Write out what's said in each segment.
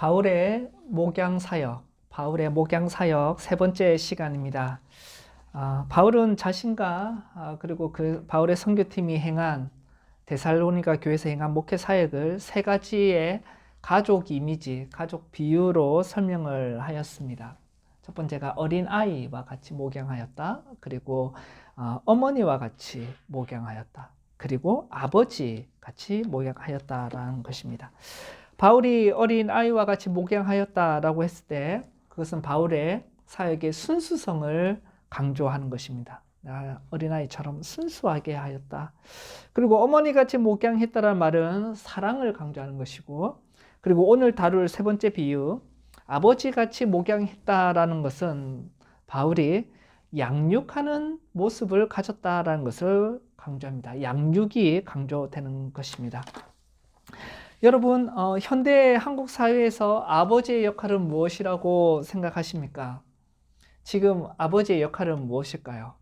바울의 목양사역 세 번째 시간입니다. 바울은 자신과 그리고 그 바울의 선교팀이 행한 데살로니가 교회에서 행한 목회 사역을 세 가지의 가족 이미지, 가족 비유로 설명을 하였습니다. 첫 번째가 어린아이와 같이 목양하였다. 그리고 어머니와 같이 목양하였다. 그리고 아버지 같이 목양하였다라는 것입니다. 바울이 어린아이와 같이 목양하였다라고 했을 때 그것은 바울의 사역의 순수성을 강조하는 것입니다. 어린아이처럼 순수하게 하였다. 그리고 어머니같이 목양했다라는 말은 사랑을 강조하는 것이고, 그리고 오늘 다룰 세 번째 비유, 아버지같이 목양했다라는 것은 바울이 양육하는 모습을 가졌다라는 것을 강조합니다. 양육이 강조되는 것입니다. 여러분, 현대 한국 사회에서 아버지의 역할은 무엇이라고 생각하십니까? 지금 아버지의 역할은 무엇일까요?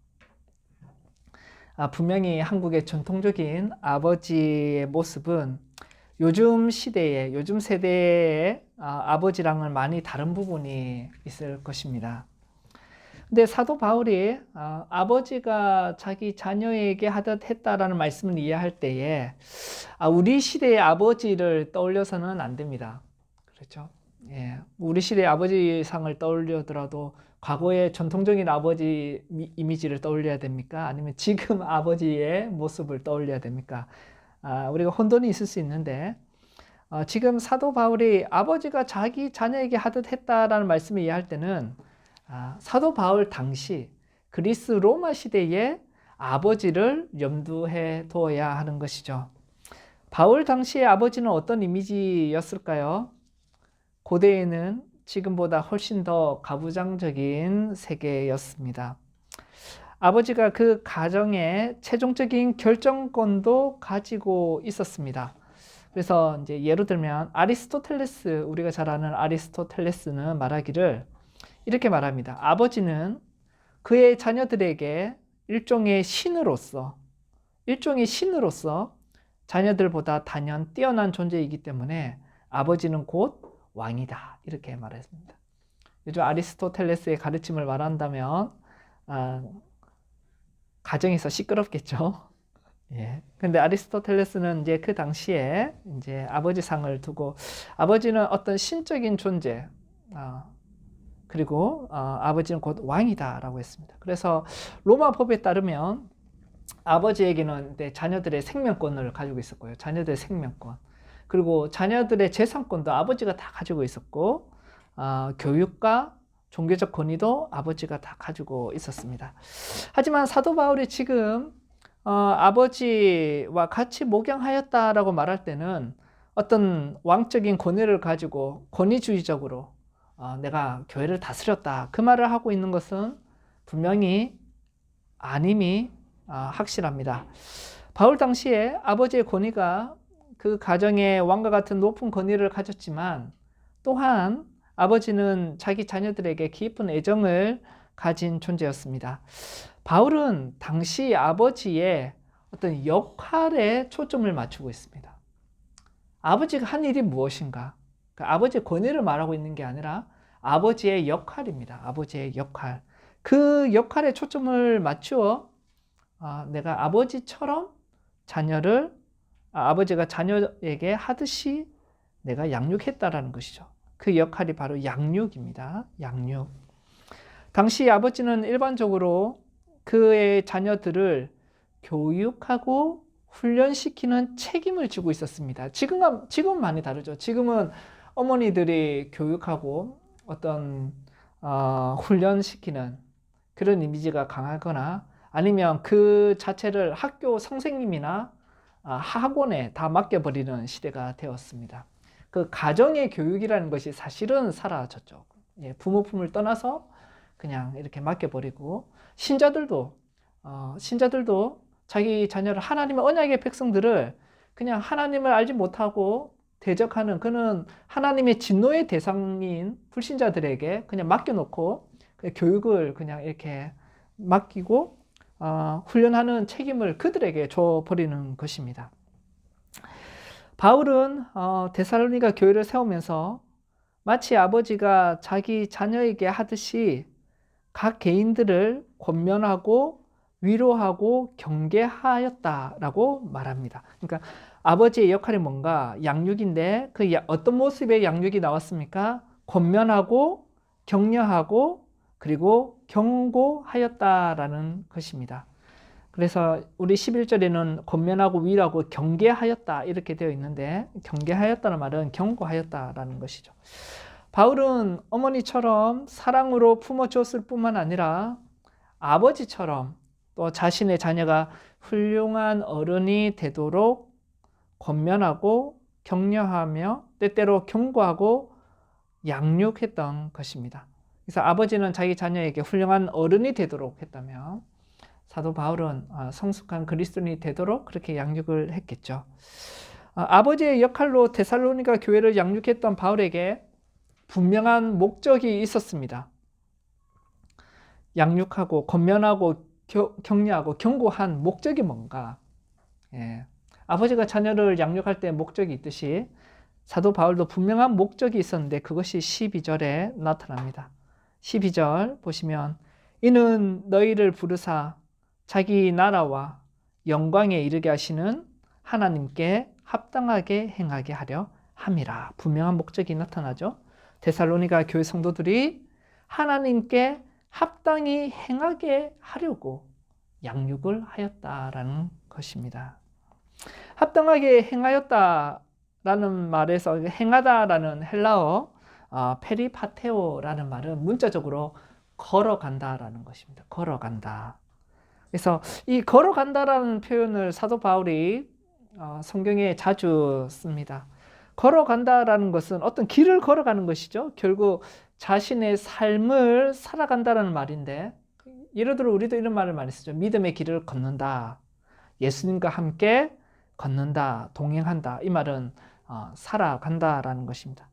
분명히 한국의 전통적인 아버지의 모습은 요즘 시대에, 요즘 세대의 아버지랑은 많이 다른 부분이 있을 것입니다. 근데 사도 바울이 아버지가 자기 자녀에게 하듯 했다라는 말씀을 이해할 때에 우리 시대의 아버지를 떠올려서는 안 됩니다. 그렇죠? 예, 우리 시대의 아버지상을 떠올려더라도 과거의 전통적인 아버지 이미지를 떠올려야 됩니까? 아니면 지금 아버지의 모습을 떠올려야 됩니까? 우리가 혼돈이 있을 수 있는데 지금 사도 바울이 아버지가 자기 자녀에게 하듯 했다라는 말씀을 이해할 때는 사도 바울 당시 그리스 로마 시대의 아버지를 염두에 두어야 하는 것이죠. 바울 당시의 아버지는 어떤 이미지였을까요? 고대에는 지금보다 훨씬 더 가부장적인 세계였습니다. 아버지가 그 가정의 최종적인 결정권도 가지고 있었습니다. 그래서 이제 예로 들면 아리스토텔레스, 우리가 잘 아는 아리스토텔레스는 말하기를 이렇게 말합니다. 아버지는 그의 자녀들에게 일종의 신으로서 자녀들보다 단연 뛰어난 존재이기 때문에 아버지는 곧 왕이다. 이렇게 말했습니다. 요즘 아리스토텔레스의 가르침을 말한다면 가정에서 시끄럽겠죠. 예. 근데 아리스토텔레스는 이제 그 당시에 이제 아버지 상을 두고 아버지는 어떤 신적인 존재, 그리고 아버지는 곧 왕이다라고 했습니다. 그래서 로마 법에 따르면 아버지에게는 자녀들의 생명권을 가지고 있었고요. 자녀들의 생명권. 그리고 자녀들의 재산권도 아버지가 다 가지고 있었고, 교육과 종교적 권위도 아버지가 다 가지고 있었습니다. 하지만 사도 바울이 지금 아버지와 같이 목양하였다라고 말할 때는 어떤 왕적인 권위를 가지고 권위주의적으로 내가 교회를 다스렸다. 그 말을 하고 있는 것은 분명히 아님이 확실합니다. 바울 당시에 아버지의 권위가 그 가정의 왕과 같은 높은 권위를 가졌지만 또한 아버지는 자기 자녀들에게 깊은 애정을 가진 존재였습니다. 바울은 당시 아버지의 어떤 역할에 초점을 맞추고 있습니다. 아버지가 한 일이 무엇인가? 아버지의 권위를 말하고 있는 게 아니라 아버지의 역할입니다. 아버지의 역할. 그 역할에 초점을 맞추어 내가 아버지처럼 아버지가 자녀에게 하듯이 내가 양육했다라는 것이죠. 그 역할이 바로 양육입니다. 양육. 당시 아버지는 일반적으로 그의 자녀들을 교육하고 훈련시키는 책임을 지고 있었습니다. 지금은 많이 다르죠. 지금은 어머니들이 교육하고 어떤 훈련시키는 그런 이미지가 강하거나 아니면 그 자체를 학교 선생님이나 학원에 다 맡겨버리는 시대가 되었습니다. 그 가정의 교육이라는 것이 사실은 사라졌죠. 부모 품을 떠나서 그냥 이렇게 맡겨버리고 신자들도 자기 자녀를 하나님의 언약의 백성들을 그냥 하나님을 알지 못하고 대적하는 그는 하나님의 진노의 대상인 불신자들에게 그냥 맡겨놓고 교육을 그냥 이렇게 맡기고 훈련하는 책임을 그들에게 줘버리는 것입니다. 바울은 데살로니가 교회를 세우면서 마치 아버지가 자기 자녀에게 하듯이 각 개인들을 권면하고 위로하고 경계하였다라고 말합니다. 그러니까 아버지의 역할이 뭔가? 양육인데 그 어떤 모습의 양육이 나왔습니까? 권면하고 격려하고 그리고 경고하였다라는 것입니다. 그래서 우리 11절에는 권면하고 위로하고 경계하였다 이렇게 되어 있는데, 경계하였다는 말은 경고하였다라는 것이죠. 바울은 어머니처럼 사랑으로 품어줬을 뿐만 아니라 아버지처럼 또 자신의 자녀가 훌륭한 어른이 되도록 권면하고 격려하며 때때로 경고하고 양육했던 것입니다. 그래서 아버지는 자기 자녀에게 훌륭한 어른이 되도록 했다면 사도 바울은 성숙한 그리스도인이 되도록 그렇게 양육을 했겠죠. 아버지의 역할로 데살로니가 교회를 양육했던 바울에게 분명한 목적이 있었습니다. 양육하고 권면하고 격려하고 경고한 목적이 뭔가? 아버지가 자녀를 양육할 때 목적이 있듯이 사도 바울도 분명한 목적이 있었는데 그것이 12절에 나타납니다. 12절 보시면 이는 너희를 부르사 자기 나라와 영광에 이르게 하시는 하나님께 합당하게 행하게 하려 함이라. 분명한 목적이 나타나죠. 데살로니가 교회 성도들이 하나님께 합당히 행하게 하려고 양육을 하였다라는 것입니다. 합당하게 행하였다라는 말에서 행하다라는 헬라어 페리파테오라는 말은 문자적으로 걸어간다라는 것입니다. 걸어간다. 그래서 이 걸어간다라는 표현을 사도 바울이 성경에 자주 씁니다. 걸어간다라는 것은 어떤 길을 걸어가는 것이죠. 결국 자신의 삶을 살아간다라는 말인데, 예를 들어 우리도 이런 말을 많이 쓰죠. 믿음의 길을 걷는다. 예수님과 함께 걷는다. 동행한다. 이 말은 살아간다라는 것입니다.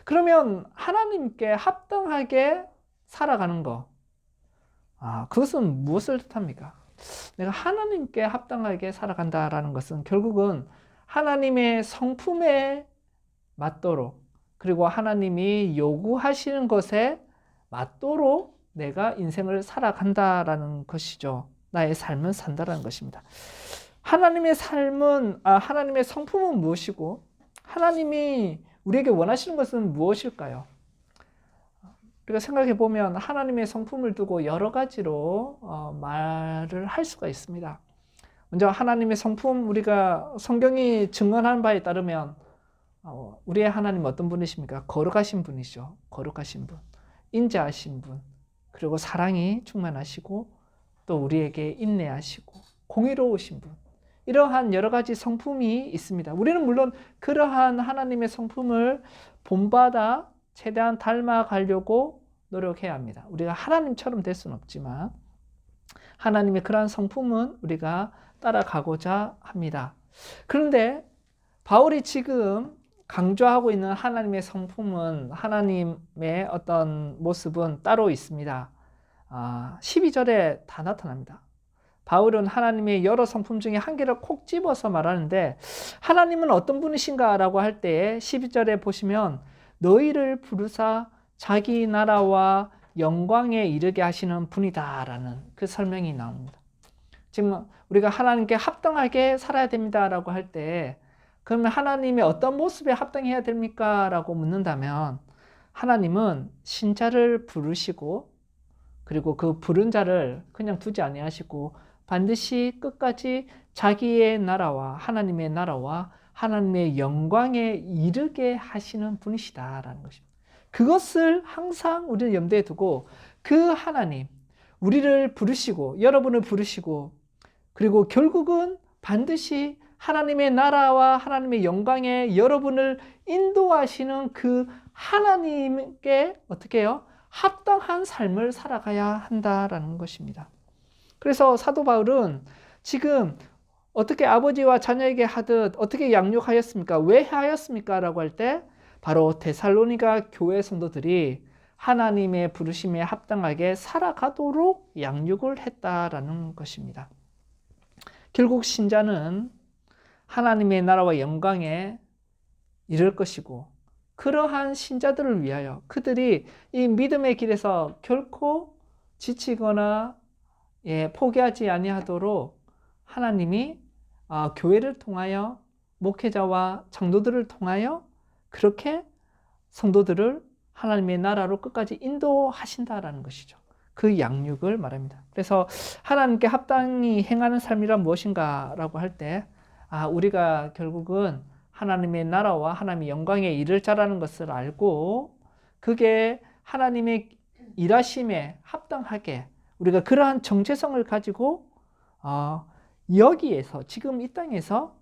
그러면 하나님께 합당하게 살아가는 것, 그것은 무엇을 뜻합니까? 내가 하나님께 합당하게 살아간다라는 것은 결국은 하나님의 성품에 맞도록, 그리고 하나님이 요구하시는 것에 맞도록 내가 인생을 살아간다라는 것이죠. 나의 삶을 산다라는 것입니다. 하나님의 삶은, 하나님의 성품은 무엇이고 하나님이 우리에게 원하시는 것은 무엇일까요? 우리가 생각해 보면 하나님의 성품을 두고 여러 가지로 말을 할 수가 있습니다. 먼저 하나님의 성품, 우리가 성경이 증언하는 바에 따르면 우리의 하나님 어떤 분이십니까? 거룩하신 분이죠. 거룩하신 분, 인자하신 분, 그리고 사랑이 충만하시고 또 우리에게 인내하시고 공의로우신 분, 이러한 여러 가지 성품이 있습니다. 우리는 물론 그러한 하나님의 성품을 본받아 최대한 닮아가려고 노력해야 합니다. 우리가 하나님처럼 될 수는 없지만 하나님의 그러한 성품은 우리가 따라가고자 합니다. 그런데 바울이 지금 강조하고 있는 하나님의 성품은, 하나님의 어떤 모습은 따로 있습니다. 12절에 다 나타납니다. 바울은 하나님의 여러 성품 중에 한 개를 콕 집어서 말하는데, 하나님은 어떤 분이신가 라고 할 때 12절에 보시면 너희를 부르사 자기 나라와 영광에 이르게 하시는 분이다 라는 그 설명이 나옵니다. 지금 우리가 하나님께 합당하게 살아야 됩니다 라고 할 때, 그러면 하나님의 어떤 모습에 합당해야 됩니까? 라고 묻는다면, 하나님은 신자를 부르시고 그리고 그 부른 자를 그냥 두지 아니하시고 반드시 끝까지 자기의 나라와 하나님의 나라와 하나님의 영광에 이르게 하시는 분이시다라는 것입니다. 그것을 항상 우리는 염두에 두고, 그 하나님, 우리를 부르시고 여러분을 부르시고 그리고 결국은 반드시 하나님의 나라와 하나님의 영광에 여러분을 인도하시는 그 하나님께 어떻게 해요? 합당한 삶을 살아가야 한다라는 것입니다. 그래서 사도 바울은 지금 어떻게 아버지와 자녀에게 하듯 어떻게 양육하였습니까? 왜 하였습니까? 라고 할 때 바로 데살로니가 교회 성도들이 하나님의 부르심에 합당하게 살아가도록 양육을 했다라는 것입니다. 결국 신자는 하나님의 나라와 영광에 이를 것이고 그러한 신자들을 위하여 그들이 이 믿음의 길에서 결코 지치거나 포기하지 아니하도록 하나님이 교회를 통하여 목회자와 장로들을 통하여 그렇게 성도들을 하나님의 나라로 끝까지 인도하신다라는 것이죠. 그 양육을 말합니다. 그래서 하나님께 합당히 행하는 삶이란 무엇인가 라고 할 때 우리가 결국은 하나님의 나라와 하나님의 영광에 이를 자라는 것을 알고 그게 하나님의 일하심에 합당하게 우리가 그러한 정체성을 가지고 여기에서 지금 이 땅에서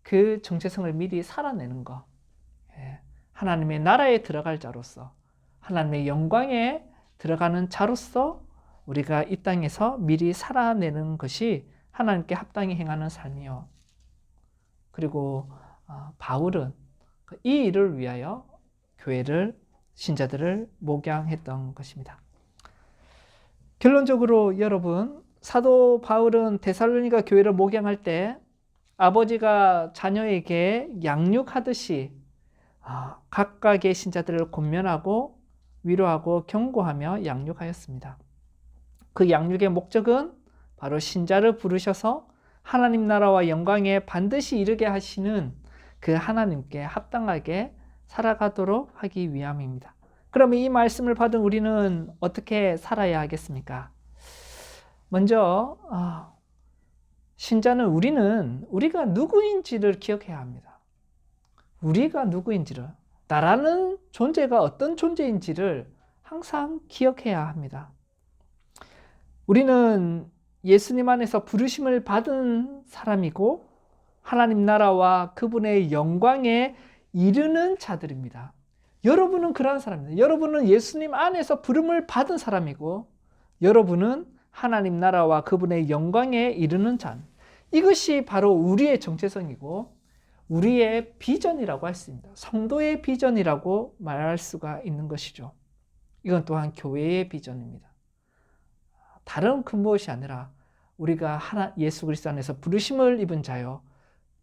그 정체성을 미리 살아내는 것, 하나님의 나라에 들어갈 자로서 하나님의 영광에 들어가는 자로서 우리가 이 땅에서 미리 살아내는 것이 하나님께 합당히 행하는 삶이요. 그리고 바울은 이 일을 위하여 교회를 신자들을 목양했던 것입니다. 결론적으로 여러분, 사도 바울은 데살로니가 교회를 목양할 때 아버지가 자녀에게 양육하듯이 각각의 신자들을 권면하고 위로하고 경고하며 양육하였습니다. 그 양육의 목적은 바로 신자를 부르셔서 하나님 나라와 영광에 반드시 이르게 하시는 그 하나님께 합당하게 살아가도록 하기 위함입니다. 그러면 이 말씀을 받은 우리는 어떻게 살아야 하겠습니까? 먼저 신자는 우리가 누구인지를 기억해야 합니다. 우리가 누구인지를, 나라는 존재가 어떤 존재인지를 항상 기억해야 합니다. 우리는 예수님 안에서 부르심을 받은 사람이고 하나님 나라와 그분의 영광에 이르는 자들입니다. 여러분은 그러한 사람입니다. 여러분은 예수님 안에서 부름을 받은 사람이고 여러분은 하나님 나라와 그분의 영광에 이르는 자. 이것이 바로 우리의 정체성이고 우리의 비전이라고 할 수 있습니다. 성도의 비전이라고 말할 수가 있는 것이죠. 이건 또한 교회의 비전입니다. 다른 그 무엇이 아니라 우리가 예수 그리스도 안에서 부르심을 입은 자요.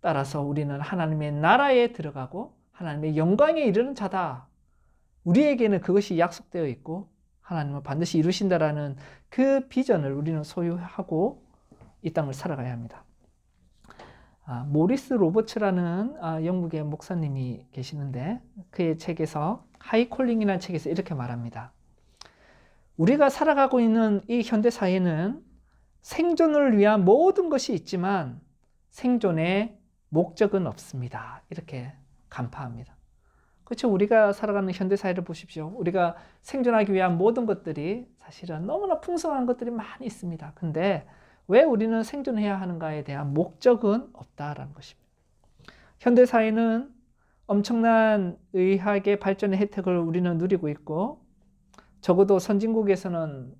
따라서 우리는 하나님의 나라에 들어가고 하나님의 영광에 이르는 자다. 우리에게는 그것이 약속되어 있고 하나님은 반드시 이루신다라는 그 비전을 우리는 소유하고 이 땅을 살아가야 합니다. 모리스 로버츠라는 영국의 목사님이 계시는데 그의 책에서 하이콜링이라는 책에서 이렇게 말합니다. 우리가 살아가고 있는 이 현대 사회는 생존을 위한 모든 것이 있지만 생존의 목적은 없습니다. 이렇게 간파합니다. 그렇죠? 우리가 살아가는 현대 사회를 보십시오. 우리가 생존하기 위한 모든 것들이 사실은 너무나 풍성한 것들이 많이 있습니다. 근데 왜 우리는 생존해야 하는가에 대한 목적은 없다라는 것입니다. 현대 사회는 엄청난 의학의 발전의 혜택을 우리는 누리고 있고 적어도 선진국에서는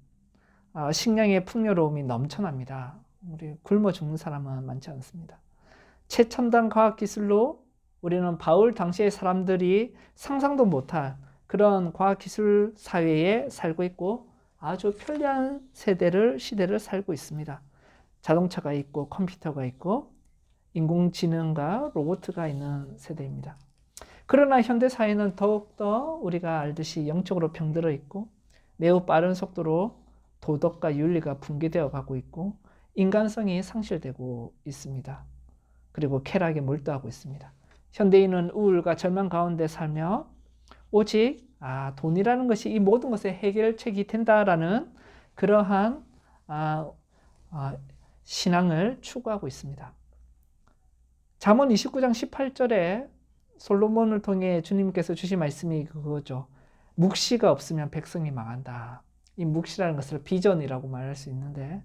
식량의 풍요로움이 넘쳐납니다. 우리 굶어 죽는 사람은 많지 않습니다. 최첨단 과학기술로 우리는 바울 당시의 사람들이 상상도 못할 그런 과학기술 사회에 살고 있고 아주 편리한 시대를 살고 있습니다. 자동차가 있고 컴퓨터가 있고 인공지능과 로봇가 있는 세대입니다. 그러나 현대사회는 더욱더 우리가 알듯이 영적으로 병들어 있고 매우 빠른 속도로 도덕과 윤리가 붕괴되어 가고 있고 인간성이 상실되고 있습니다. 그리고 쾌락에 몰두하고 있습니다. 현대인은 우울과 절망 가운데 살며 오직 돈이라는 것이 이 모든 것의 해결책이 된다라는 그러한 신앙을 추구하고 있습니다. 잠언 29장 18절에 솔로몬을 통해 주님께서 주신 말씀이 그거죠. 묵시가 없으면 백성이 망한다. 이 묵시라는 것을 비전이라고 말할 수 있는데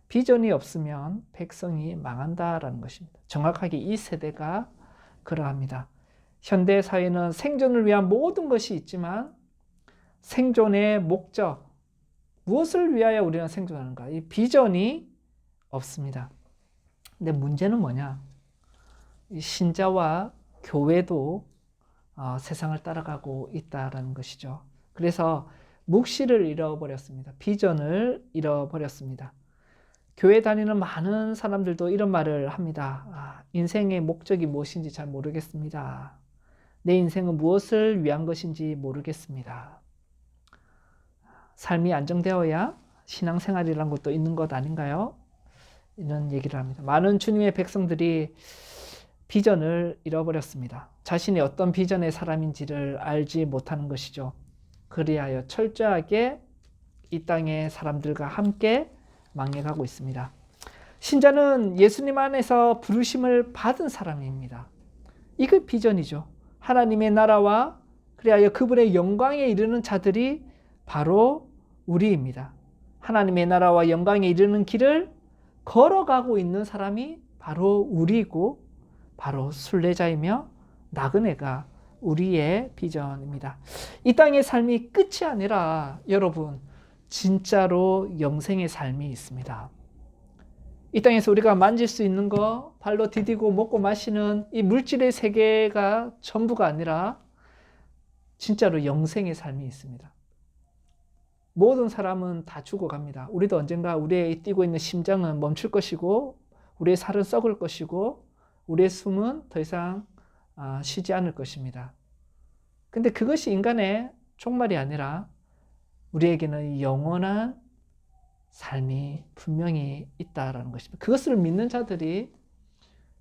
비전이 없으면 백성이 망한다라는 것입니다. 정확하게 이 세대가 그러합니다. 현대 사회는 생존을 위한 모든 것이 있지만 생존의 목적, 무엇을 위하여 우리는 생존하는가? 이 비전이 없습니다. 근데 문제는 뭐냐? 이 신자와 교회도 세상을 따라가고 있다라는 것이죠. 그래서 묵시를 잃어버렸습니다. 비전을 잃어버렸습니다. 교회 다니는 많은 사람들도 이런 말을 합니다. 인생의 목적이 무엇인지 잘 모르겠습니다. 내 인생은 무엇을 위한 것인지 모르겠습니다. 삶이 안정되어야 신앙생활이란 것도 있는 것 아닌가요? 이런 얘기를 합니다. 많은 주님의 백성들이 비전을 잃어버렸습니다. 자신이 어떤 비전의 사람인지를 알지 못하는 것이죠. 그리하여 철저하게 이 땅의 사람들과 함께 망해가고 있습니다. 신자는 예수님 안에서 부르심을 받은 사람입니다. 이게 비전이죠. 하나님의 나라와 그리하여 그분의 영광에 이르는 자들이 바로 우리입니다. 하나님의 나라와 영광에 이르는 길을 걸어가고 있는 사람이 바로 우리이고 바로 순례자이며 나그네가 우리의 비전입니다. 이 땅의 삶이 끝이 아니라 여러분 진짜로 영생의 삶이 있습니다. 이 땅에서 우리가 만질 수 있는 거, 발로 디디고 먹고 마시는 이 물질의 세계가 전부가 아니라 진짜로 영생의 삶이 있습니다. 모든 사람은 다 죽어갑니다. 우리도 언젠가 우리의 뛰고 있는 심장은 멈출 것이고 우리의 살은 썩을 것이고 우리의 숨은 더 이상 쉬지 않을 것입니다. 근데 그것이 인간의 종말이 아니라 우리에게는 영원한 삶이 분명히 있다라는 것입니다. 그것을 믿는 자들이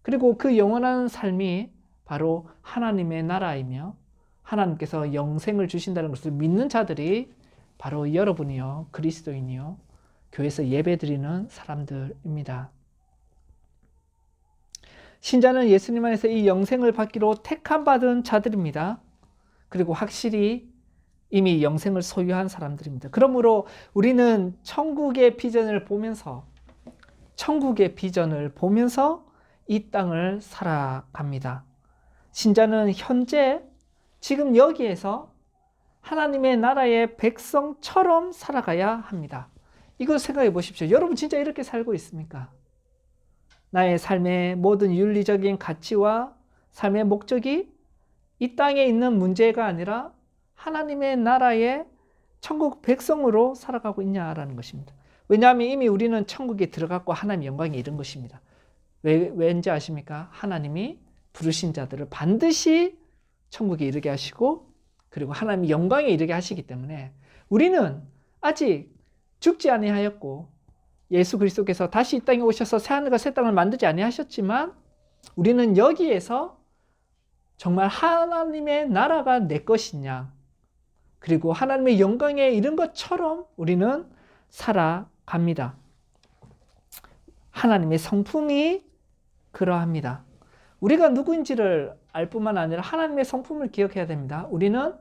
그리고 그 영원한 삶이 바로 하나님의 나라이며 하나님께서 영생을 주신다는 것을 믿는 자들이 바로 여러분이요 그리스도인이요 교회에서 예배드리는 사람들입니다. 신자는 예수님 안에서 이 영생을 받기로 택함받은 자들입니다. 그리고 확실히 이미 영생을 소유한 사람들입니다. 그러므로 우리는 천국의 비전을 보면서 이 땅을 살아갑니다. 신자는 현재 지금 여기에서 하나님의 나라의 백성처럼 살아가야 합니다. 이걸 생각해 보십시오. 여러분 진짜 이렇게 살고 있습니까? 나의 삶의 모든 윤리적인 가치와 삶의 목적이 이 땅에 있는 문제가 아니라 하나님의 나라의 천국 백성으로 살아가고 있냐라는 것입니다. 왜냐하면 이미 우리는 천국에 들어갔고 하나님의 영광에 이른 것입니다. 왠지 아십니까? 하나님이 부르신 자들을 반드시 천국에 이르게 하시고 그리고 하나님의 영광에 이르게 하시기 때문에 우리는 아직 죽지 아니하였고 예수 그리스도께서 다시 이 땅에 오셔서 새하늘과 새 땅을 만들지 아니하셨지만 우리는 여기에서 정말 하나님의 나라가 내 것이냐 그리고 하나님의 영광에 이른 것처럼 우리는 살아갑니다. 하나님의 성품이 그러합니다. 우리가 누구인지를 알 뿐만 아니라 하나님의 성품을 기억해야 됩니다. 우리는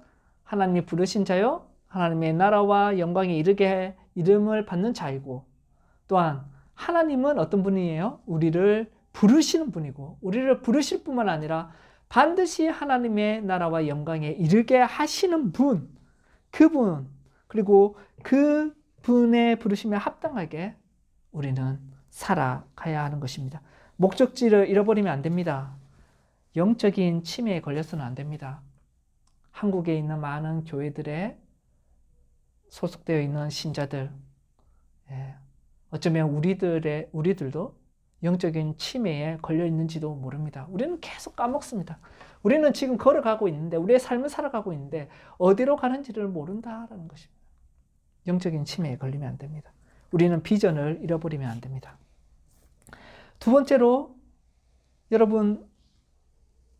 하나님이 부르신 자요 하나님의 나라와 영광에 이르게 이름을 받는 자이고 또한 하나님은 어떤 분이에요? 우리를 부르시는 분이고 우리를 부르실 뿐만 아니라 반드시 하나님의 나라와 영광에 이르게 하시는 분, 그분 그리고 그분의 부르심에 합당하게 우리는 살아가야 하는 것입니다. 목적지를 잃어버리면 안 됩니다. 영적인 치매에 걸려서는 안 됩니다. 한국에 있는 많은 교회들에 소속되어 있는 신자들 어쩌면 우리들도 영적인 치매에 걸려 있는지도 모릅니다. 우리는 계속 까먹습니다. 우리는 지금 걸어가고 있는데 우리의 삶을 살아가고 있는데 어디로 가는지를 모른다라는 것입니다. 영적인 치매에 걸리면 안 됩니다. 우리는 비전을 잃어버리면 안 됩니다. 두 번째로 여러분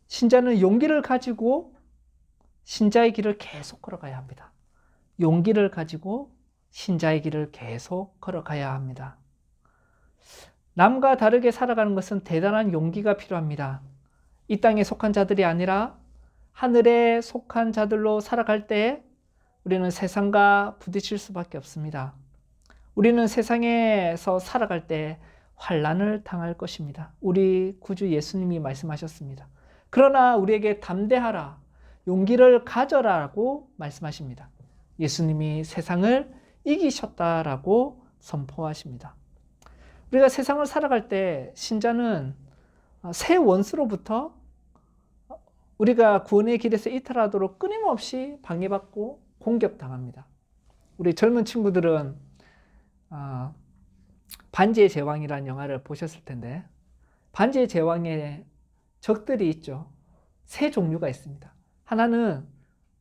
신자는 용기를 가지고 신자의 길을 계속 걸어가야 합니다. 용기를 가지고 신자의 길을 계속 걸어가야 합니다. 남과 다르게 살아가는 것은 대단한 용기가 필요합니다. 이 땅에 속한 자들이 아니라 하늘에 속한 자들로 살아갈 때 우리는 세상과 부딪힐 수밖에 없습니다. 우리는 세상에서 살아갈 때 환난을 당할 것입니다. 우리 구주 예수님이 말씀하셨습니다. 그러나 우리에게 담대하라, 용기를 가져라라고 말씀하십니다. 예수님이 세상을 이기셨다라고 선포하십니다. 우리가 세상을 살아갈 때 신자는 새 원수로부터 우리가 구원의 길에서 이탈하도록 끊임없이 방해받고 공격당합니다. 우리 젊은 친구들은 반지의 제왕이라는 영화를 보셨을 텐데 반지의 제왕에 적들이 있죠. 세 종류가 있습니다. 하나는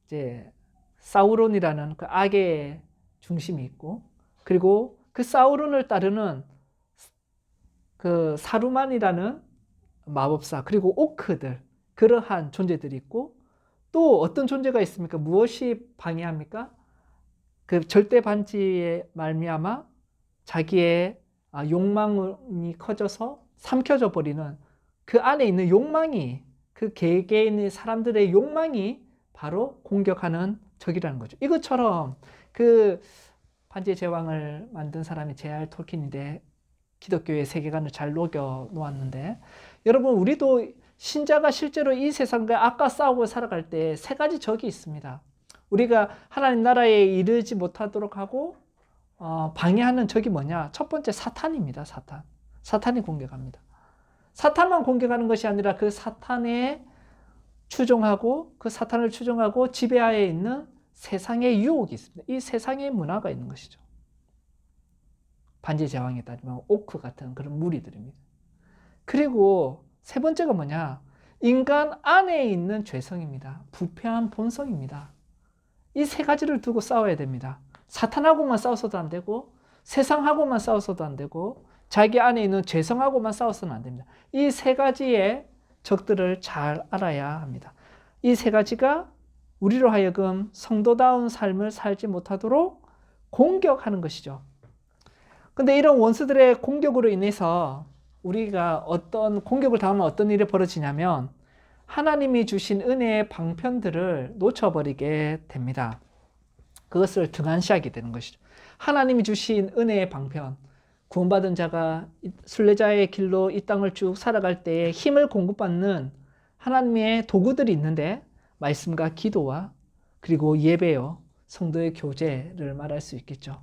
이제 사우론이라는 그 악의 중심이 있고, 그리고 그 사우론을 따르는 그 사루만이라는 마법사, 그리고 오크들, 그러한 존재들이 있고, 또 어떤 존재가 있습니까? 무엇이 방해합니까? 그 절대 반지의 말미암아 자기의 욕망이 커져서 삼켜져 버리는 그 안에 있는 욕망이, 그 개개인의 사람들의 욕망이 바로 공격하는 적이라는 거죠. 이것처럼 그 반지의 제왕을 만든 사람이 J.R. 톨킨인데 기독교의 세계관을 잘 녹여 놓았는데, 여러분 우리도 신자가 실제로 이 세상과 악과 싸우고 살아갈 때 세 가지 적이 있습니다. 우리가 하나님 나라에 이르지 못하도록 하고 방해하는 적이 뭐냐? 첫 번째 사탄입니다. 사탄이 공격합니다. 사탄만 공격하는 것이 아니라 그 사탄에 추종하고, 그 사탄을 추종하고 지배하에 있는 세상의 유혹이 있습니다. 이 세상의 문화가 있는 것이죠. 반지의 제왕에 따르면 오크 같은 그런 무리들입니다. 그리고 세 번째가 뭐냐? 인간 안에 있는 죄성입니다. 부패한 본성입니다. 이 세 가지를 두고 싸워야 됩니다. 사탄하고만 싸워서도 안 되고, 세상하고만 싸워서도 안 되고, 자기 안에 있는 죄성하고만 싸워서는 안 됩니다. 이 세 가지의 적들을 잘 알아야 합니다. 이 세 가지가 우리로 하여금 성도다운 삶을 살지 못하도록 공격하는 것이죠. 근데 이런 원수들의 공격으로 인해서 우리가 어떤 공격을 당하면 어떤 일이 벌어지냐면, 하나님이 주신 은혜의 방편들을 놓쳐버리게 됩니다. 그것을 등한시하게 되는 것이죠. 하나님이 주신 은혜의 방편, 구원받은 자가 순례자의 길로 이 땅을 쭉 살아갈 때에 힘을 공급받는 하나님의 도구들이 있는데, 말씀과 기도와 그리고 예배요, 성도의 교제를 말할 수 있겠죠.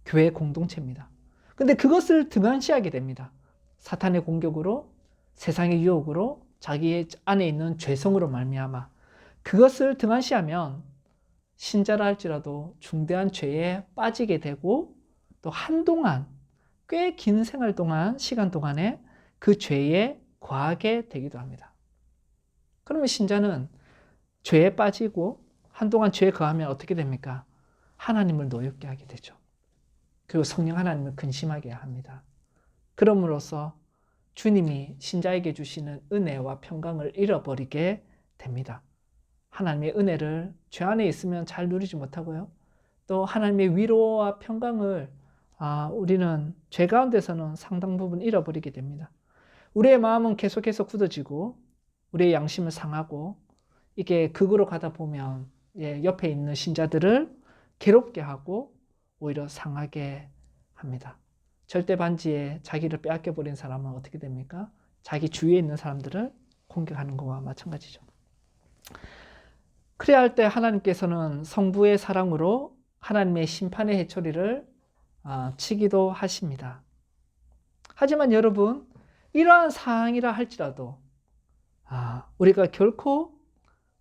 교회 공동체입니다. 근데 그것을 등한시하게 됩니다. 사탄의 공격으로, 세상의 유혹으로, 자기 안에 있는 죄성으로 말미암아 그것을 등한시하면 신자라 할지라도 중대한 죄에 빠지게 되고, 또 한동안, 꽤 긴 생활 동안, 시간 동안에 그 죄에 거하게 되기도 합니다. 그러면 신자는 죄에 빠지고 한동안 죄에 거하면 어떻게 됩니까? 하나님을 노엽게 하게 되죠. 그리고 성령 하나님을 근심하게 합니다. 그럼으로써 주님이 신자에게 주시는 은혜와 평강을 잃어버리게 됩니다. 하나님의 은혜를 죄 안에 있으면 잘 누리지 못하고요. 또 하나님의 위로와 평강을 우리는 죄 가운데서는 상당 부분 잃어버리게 됩니다. 우리의 마음은 계속해서 굳어지고 우리의 양심은 상하고, 이게 극으로 가다 보면 옆에 있는 신자들을 괴롭게 하고 오히려 상하게 합니다. 절대 반지에 자기를 빼앗겨버린 사람은 어떻게 됩니까? 자기 주위에 있는 사람들을 공격하는 것과 마찬가지죠. 그래야 할 때 하나님께서는 성부의 사랑으로 하나님의 심판의 해초리를 치기도 하십니다. 하지만 여러분, 이러한 상황이라 할지라도 우리가 결코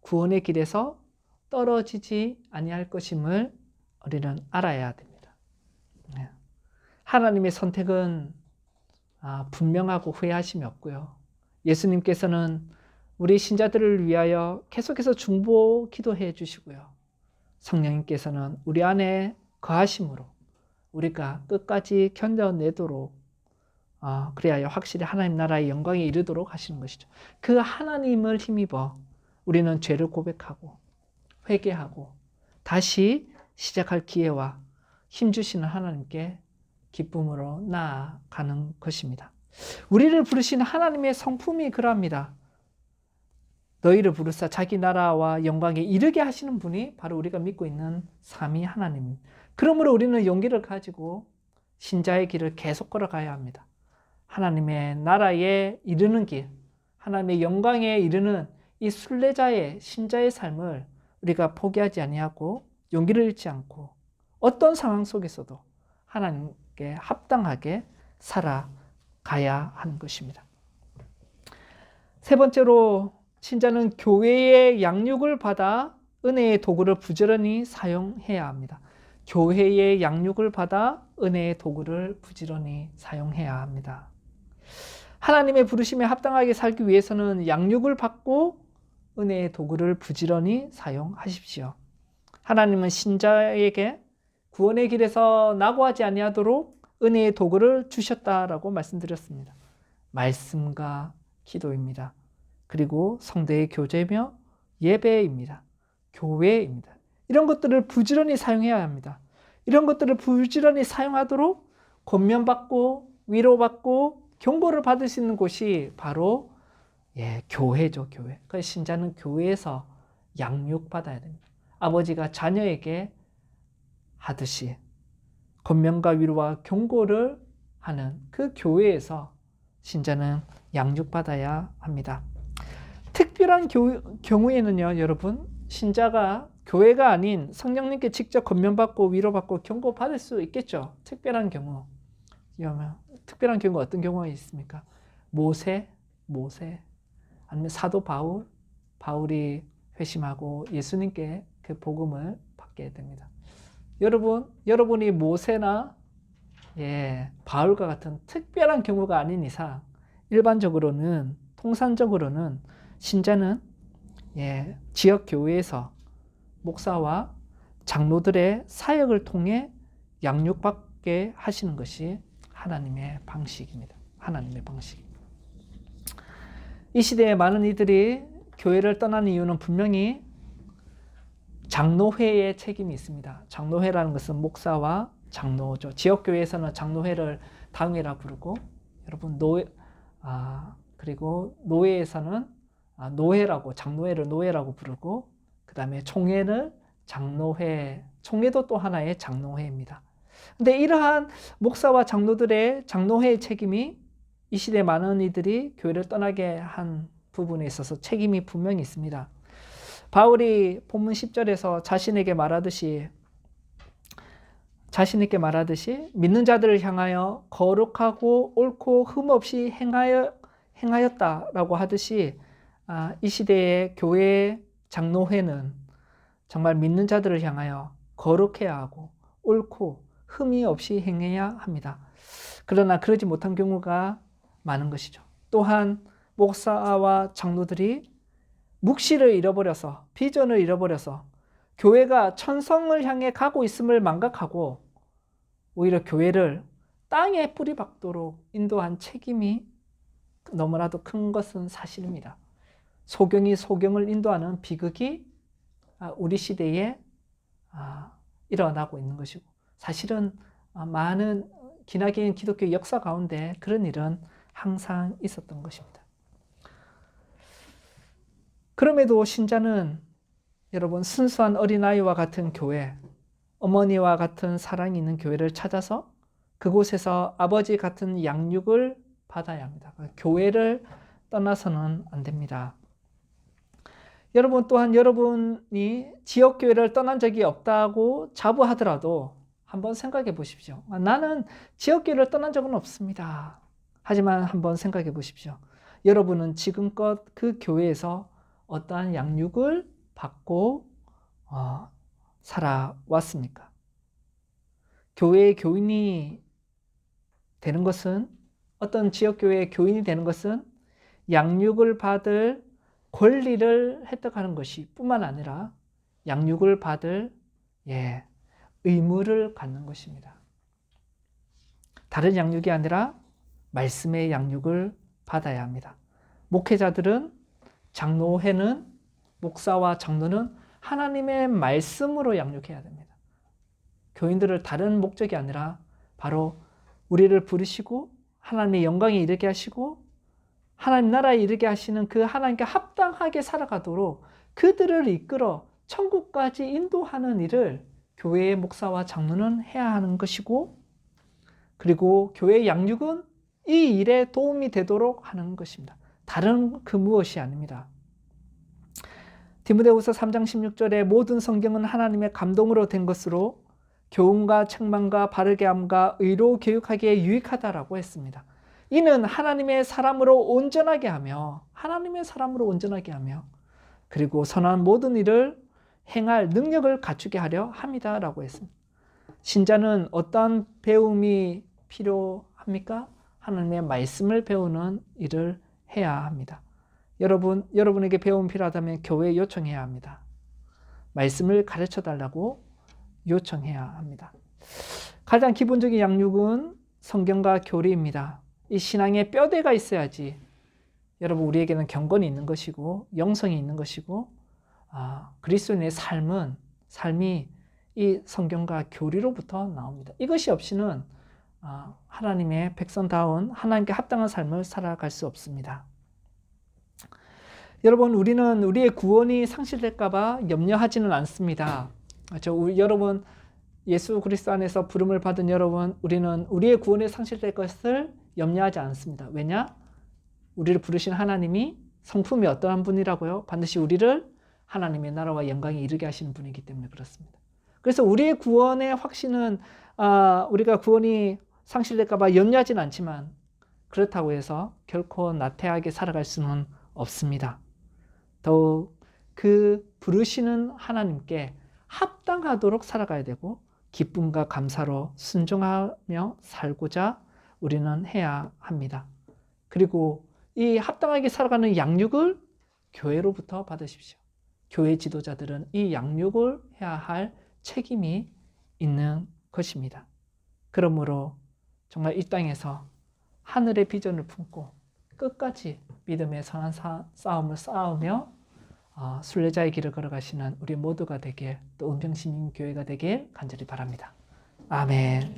구원의 길에서 떨어지지 아니할 것임을 우리는 알아야 됩니다. 하나님의 선택은 분명하고 후회하심이 없고요. 예수님께서는 우리 신자들을 위하여 계속해서 중보 기도해 주시고요. 성령님께서는 우리 안에 거하심으로 우리가 끝까지 견뎌내도록 그래야 확실히 하나님 나라의 영광에 이르도록 하시는 것이죠. 그 하나님을 힘입어 우리는 죄를 고백하고 회개하고 다시 시작할 기회와 힘주시는 하나님께 기쁨으로 나아가는 것입니다. 우리를 부르신 하나님의 성품이 그러합니다. 너희를 부르사 자기 나라와 영광에 이르게 하시는 분이 바로 우리가 믿고 있는 삼위 하나님입니다. 그러므로 우리는 용기를 가지고 신자의 길을 계속 걸어가야 합니다. 하나님의 나라에 이르는 길, 하나님의 영광에 이르는 이 순례자의 신자의 삶을 우리가 포기하지 아니하고 용기를 잃지 않고 어떤 상황 속에서도 하나님께 합당하게 살아가야 하는 것입니다. 세 번째로, 신자는 교회의 양육을 받아 은혜의 도구를 부지런히 사용해야 합니다. 교회의 양육을 받아 은혜의 도구를 부지런히 사용해야 합니다. 하나님의 부르심에 합당하게 살기 위해서는 양육을 받고 은혜의 도구를 부지런히 사용하십시오. 하나님은 신자에게 구원의 길에서 낙오하지 아니하도록 은혜의 도구를 주셨다라고 말씀드렸습니다. 말씀과 기도입니다. 그리고 성도의 교제며 예배입니다. 교회입니다. 이런 것들을 부지런히 사용해야 합니다. 이런 것들을 부지런히 사용하도록 권면받고 위로받고 경고를 받을 수 있는 곳이 바로 교회죠. 교회. 그 신자는 교회에서 양육받아야 됩니다. 아버지가 자녀에게 하듯이 권면과 위로와 경고를 하는 그 교회에서 신자는 양육받아야 합니다. 특별한 경우에는요, 여러분, 신자가 교회가 아닌 성령님께 직접 권면받고 위로받고 경고받을 수 있겠죠. 특별한 경우. 특별한 경우가 어떤 경우가 있습니까? 모세, 아니면 사도 바울이 회심하고 예수님께 그 복음을 받게 됩니다. 여러분이 모세나 바울과 같은 특별한 경우가 아닌 이상 일반적으로는 통산적으로는 신자는 지역 교회에서 목사와 장로들의 사역을 통해 양육받게 하시는 것이 하나님의 방식입니다. 하나님의 방식. 이 시대에 많은 이들이 교회를 떠나는 이유는 분명히 장로회의 책임이 있습니다. 장로회라는 것은 목사와 장로죠. 지역교회에서는 장로회를 당회라 부르고, 여러분 그리고 노회에서는 장로회를 노회라고 부르고, 그 다음에 총회를 장로회, 총회도 또 하나의 장로회입니다. 근데 이러한 목사와 장로들의 장로회의 책임이 이 시대 많은 이들이 교회를 떠나게 한 부분에 있어서 책임이 분명히 있습니다. 바울이 본문 10절에서 자신에게 말하듯이 믿는 자들을 향하여 거룩하고 옳고 흠없이 행하였다라고 하듯이 이 시대의 교회 장로회는 정말 믿는 자들을 향하여 거룩해야 하고 옳고 흠이 없이 행해야 합니다. 그러나 그러지 못한 경우가 많은 것이죠. 또한 목사와 장로들이 묵시를 잃어버려서, 비전을 잃어버려서 교회가 천성을 향해 가고 있음을 망각하고 오히려 교회를 땅에 뿌리박도록 인도한 책임이 너무나도 큰 것은 사실입니다. 소경이 소경을 인도하는 비극이 우리 시대에 일어나고 있는 것이고, 사실은 많은 기나긴 기독교 역사 가운데 그런 일은 항상 있었던 것입니다. 그럼에도 신자는 여러분 순수한 어린아이와 같은 교회, 어머니와 같은 사랑이 있는 교회를 찾아서 그곳에서 아버지 같은 양육을 받아야 합니다. 교회를 떠나서는 안 됩니다. 여러분 또한 여러분이 지역교회를 떠난 적이 없다고 자부하더라도 한번 생각해 보십시오. 나는 지역교회를 떠난 적은 없습니다. 하지만 한번 생각해 보십시오. 여러분은 지금껏 그 교회에서 어떠한 양육을 받고 살아왔습니까? 교회의 교인이 되는 것은, 어떤 지역교회의 교인이 되는 것은 양육을 받을 권리를 획득하는 것이 뿐만 아니라 양육을 받을 의무를 갖는 것입니다. 다른 양육이 아니라 말씀의 양육을 받아야 합니다. 목회자들은, 장로회는, 목사와 장로는 하나님의 말씀으로 양육해야 됩니다. 교인들을 다른 목적이 아니라 바로 우리를 부르시고 하나님의 영광에 이르게 하시고 하나님 나라에 이르게 하시는 그 하나님께 합당하게 살아가도록 그들을 이끌어 천국까지 인도하는 일을 교회의 목사와 장로는 해야 하는 것이고, 그리고 교회의 양육은 이 일에 도움이 되도록 하는 것입니다. 다른 그 무엇이 아닙니다. 디모데후서 3장 16절에 모든 성경은 하나님의 감동으로 된 것으로 교훈과 책망과 바르게 함과 의로 교육하기에 유익하다라고 했습니다. 이는 하나님의 사람으로 온전하게 하며 그리고 선한 모든 일을 행할 능력을 갖추게 하려 함이다라고 했습니다. 신자는 어떠한 배움이 필요합니까? 하나님의 말씀을 배우는 일을 해야 합니다. 여러분에게 배움이 필요하다면 교회에 요청해야 합니다. 말씀을 가르쳐 달라고 요청해야 합니다. 가장 기본적인 양육은 성경과 교리입니다. 이 신앙에 뼈대가 있어야지 여러분 우리에게는 경건이 있는 것이고 영성이 있는 것이고 그리스도인의 삶이 이 성경과 교리로부터 나옵니다. 이것이 없이는 하나님의 백성다운 하나님께 합당한 삶을 살아갈 수 없습니다. 여러분 우리는 우리의 구원이 상실될까 봐 염려하지는 않습니다. 여러분 예수 그리스도 안에서 부름을 받은 여러분, 우리는 우리의 구원이 상실될 것을 염려하지 않습니다. 왜냐? 우리를 부르신 하나님이 성품이 어떠한 분이라고요? 반드시 우리를 하나님의 나라와 영광에 이르게 하시는 분이기 때문에 그렇습니다. 그래서 우리의 구원의 확신은 우리가 구원이 상실될까 봐 염려하지는 않지만 그렇다고 해서 결코 나태하게 살아갈 수는 없습니다. 더욱 그 부르시는 하나님께 합당하도록 살아가야 되고 기쁨과 감사로 순종하며 살고자 우리는 해야 합니다. 그리고 이 합당하게 살아가는 양육을 교회로부터 받으십시오. 교회 지도자들은 이 양육을 해야 할 책임이 있는 것입니다. 그러므로 정말 이 땅에서 하늘의 비전을 품고 끝까지 믿음의 선한 싸움을 싸우며 순례자의 길을 걸어가시는 우리 모두가 되길, 또 은평시민교회가 되길 간절히 바랍니다. 아멘.